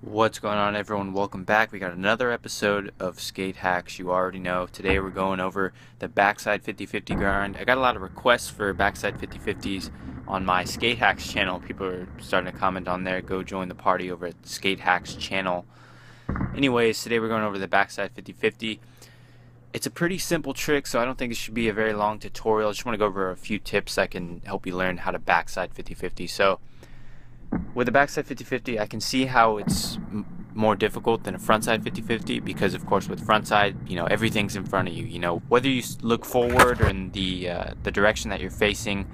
What's going on, everyone? Welcome back. We got another episode of Skate Hacks. You already know. Today we're going over the backside 50-50 grind. I got a lot of requests for backside 50-50s on my Skate Hacks channel. People are starting to comment on there. Go join the party over at Skate Hacks channel. Anyways, today we're going over the backside 50-50. It's a pretty simple trick, so I don't think it should be a very long tutorial. I just want to go over a few tips that can help you learn how to backside 50-50. So with the backside 50-50, I can see how it's more difficult than a frontside 50-50 because, of course, with frontside, everything's in front of you. Whether you look forward or in the direction that you're facing,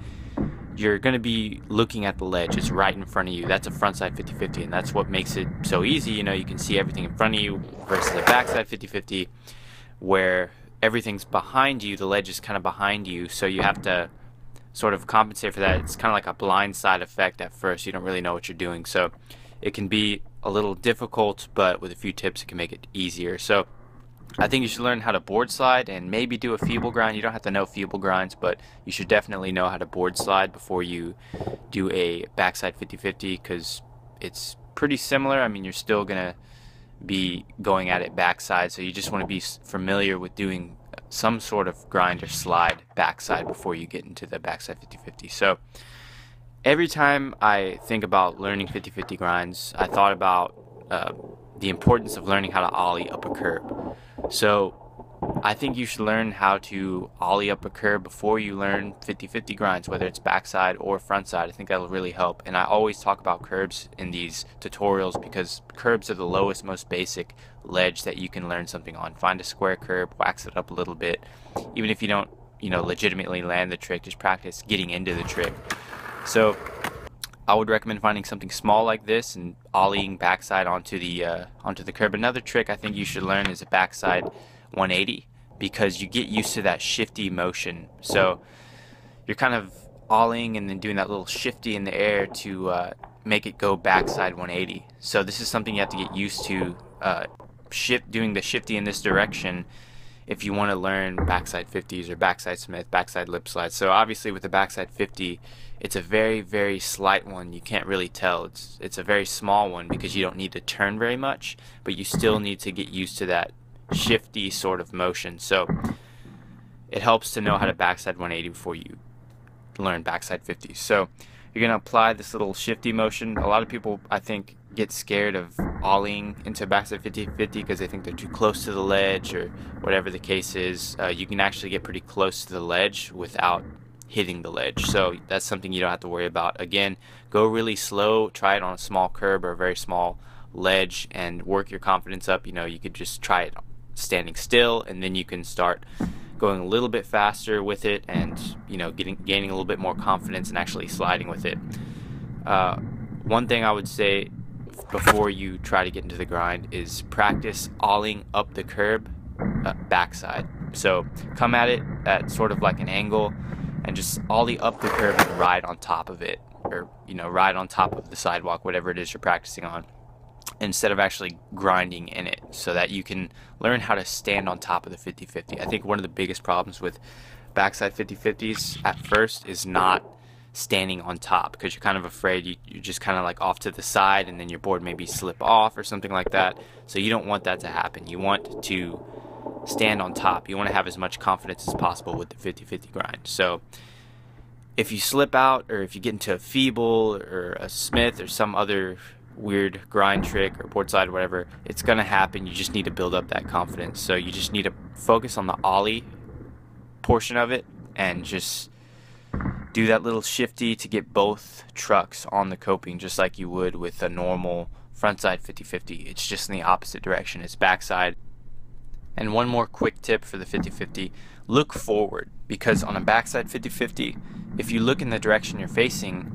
you're going to be looking at the ledge. It's right in front of you. That's a frontside 50-50, and that's what makes it so easy. You can see everything in front of you versus a backside 50-50 where everything's behind you. The ledge is kind of behind you, so you have to sort of compensate for that. It's kind of like a blind side effect at first. You don't really know what you're doing, so it can be a little difficult, but with a few tips it can make it easier. So I think you should learn how to board slide and maybe do a feeble grind. You don't have to know feeble grinds, but you should definitely know how to board slide before you do a backside 50-50 because it's pretty similar. I mean, you're still gonna be going at it backside, so you just want to be familiar with doing some sort of grind or slide backside before you get into the backside 50-50. So every time I think about learning 50-50 grinds, I thought about the importance of learning how to ollie up a curb. So I think you should learn how to ollie up a curb before you learn 50-50 grinds, whether it's backside or frontside. I think that'll really help. And I always talk about curbs in these tutorials because curbs are the lowest, most basic ledge that you can learn something on. Find a square curb, wax it up a little bit. Even if you don't, legitimately land the trick, just practice getting into the trick. So I would recommend finding something small like this and ollieing backside onto the curb. Another trick I think you should learn is a backside 180 because you get used to that shifty motion. So you're kind of ollieing and then doing that little shifty in the air to make it go backside 180. So this is something you have to get used to, doing the shifty in this direction if you want to learn backside 50s or backside Smith, backside lip slide. So obviously with the backside 50, it's a very, very slight one. You can't really tell. It's a very small one because you don't need to turn very much, but you still need to get used to that shifty sort of motion. So it helps to know how to backside 180 before you learn backside 50. So you're going to apply this little shifty motion. A lot of people, I think, get scared of ollieing into backside 50-50 because they think they're too close to the ledge or whatever the case is. You can actually get pretty close to the ledge without hitting the ledge, so that's something you don't have to worry about. Again, go really slow, try it on a small curb or a very small ledge and work your confidence up. You could just try it standing still, and then you can start going a little bit faster with it and gaining a little bit more confidence and actually sliding with it. One thing I would say before you try to get into the grind is practice ollieing up the curb backside. So come at it at sort of like an angle and just ollie up the curb and ride on top of it, or ride on top of the sidewalk, whatever it is you're practicing on, instead of actually grinding in it, so that you can learn how to stand on top of the 50-50. I think one of the biggest problems with backside 50-50s at first is not standing on top because you're kind of afraid you're just kind of like off to the side and then your board maybe slip off or something like that. So you don't want that to happen. You want to stand on top. You want to have as much confidence as possible with the 50-50 grind. So if you slip out, or if you get into a feeble or a Smith or some other weird grind trick or board slide or whatever, it's gonna happen. You just need to build up that confidence. So you just need to focus on the ollie portion of it and just do that little shifty to get both trucks on the coping, just like you would with a normal frontside 50-50. It's just in the opposite direction. It's backside. And one more quick tip for the 50-50, look forward, because on a backside 50-50, if you look in the direction you're facing,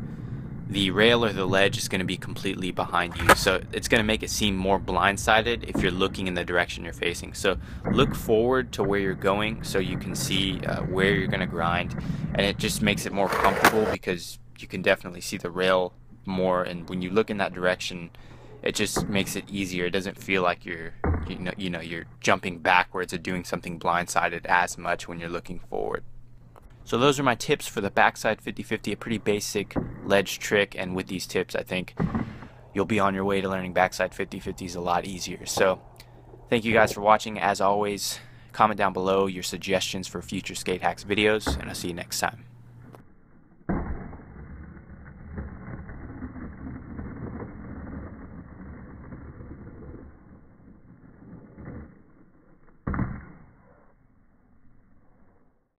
the rail or the ledge is going to be completely behind you. So it's going to make it seem more blindsided if you're looking in the direction you're facing. So look forward to where you're going so you can see where you're going to grind, and it just makes it more comfortable because you can definitely see the rail more, and when you look in that direction, it just makes it easier. It doesn't feel like you're jumping backwards or doing something blindsided as much when you're looking forward. So those are my tips for the backside 50-50, a pretty basic ledge trick, and with these tips I think you'll be on your way to learning backside 50-50s a lot easier. So thank you guys for watching. As always, comment down below your suggestions for future Skate Hacks videos, and I'll see you next time.